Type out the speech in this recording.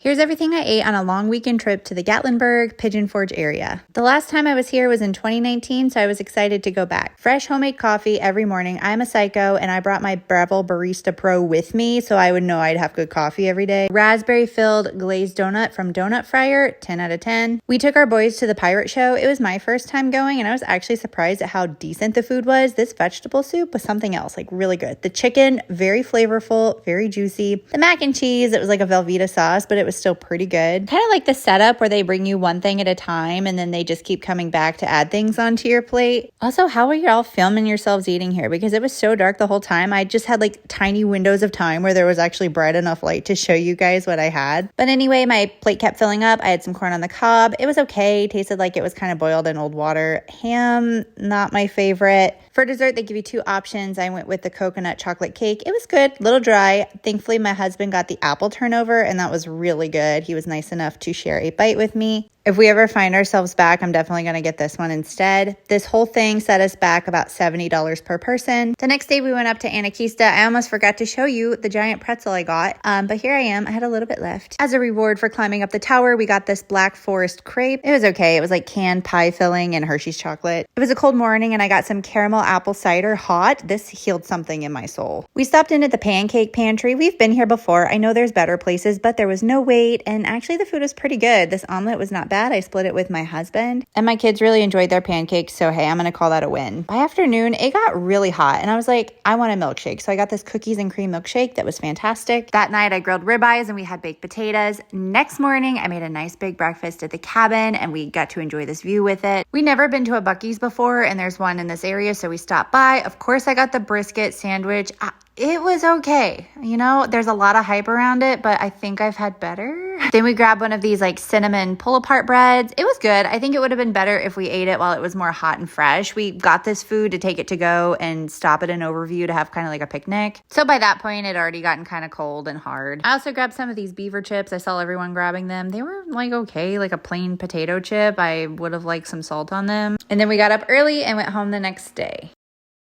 Here's everything I ate on a long weekend trip to the Gatlinburg, Pigeon Forge area. The last time I was here was in 2019, so I was excited to go back. Fresh homemade coffee every morning. I'm a psycho, and I brought my Breville Barista Pro with me, so I would know I'd have good coffee every day. Raspberry-filled glazed donut from Donut Fryer, 10 out of 10. We took our boys to the pirate show. It was my first time going, and I was actually surprised at how decent the food was. This vegetable soup was something else, like really good. The chicken, very flavorful, very juicy. The mac and cheese, it was like a Velveeta sauce, but it was still pretty good. Kind of like the setup where they bring you one thing at a time and then they just keep coming back to add things onto your plate. Also, how are y'all filming yourselves eating here? Because it was so dark the whole time. I just had like tiny windows of time where there was actually bright enough light to show you guys what I had. But anyway, my plate kept filling up. I had some corn on the cob. It was okay. Tasted like it was kind of boiled in old water. Ham, not my favorite. For dessert, they give you two options. I went with the coconut chocolate cake. It was good, a little dry. Thankfully, my husband got the apple turnover, and that was really good. He was nice enough to share a bite with me. If we ever find ourselves back, I'm definitely going to get this one instead. This whole thing set us back about $70 per person. The next day, we went up to Anakista. I almost forgot to show you the giant pretzel I got, but here I am. I had a little bit left. As a reward for climbing up the tower, we got this Black Forest crepe. It was okay. It was like canned pie filling and Hershey's chocolate. It was a cold morning, and I got some caramel apple cider hot. This healed something in my soul. We stopped in at the Pancake pantry. We've been here before. I know there's better places, but there was no wait, and actually the food was pretty good. This omelet was not bad. I split it with my husband, and my kids really enjoyed their pancakes, so hey, I'm gonna call that a win. By afternoon, it got really hot, and I was like, I want a milkshake, so I got this cookies and cream milkshake that was fantastic. That night, I grilled ribeyes, and we had baked potatoes. Next morning, I made a nice big breakfast at the cabin, and we got to enjoy this view with it. We'd never been to a Buc-ee's before, and there's one in this area, so we stopped by. Of course, I got the brisket sandwich. It was okay. You know, there's a lot of hype around it, but I think I've had better. Then we grabbed one of these like cinnamon pull-apart breads. It was good. I think it would have been better if we ate it while it was more hot and fresh. We got this food to take it to go and stop at an overview to have kind of like a picnic. So by that point, it had already gotten kind of cold and hard. I also grabbed some of these beaver chips. I saw everyone grabbing them. They were like okay, like a plain potato chip. I would have liked some salt on them. And then we got up early and went home the next day.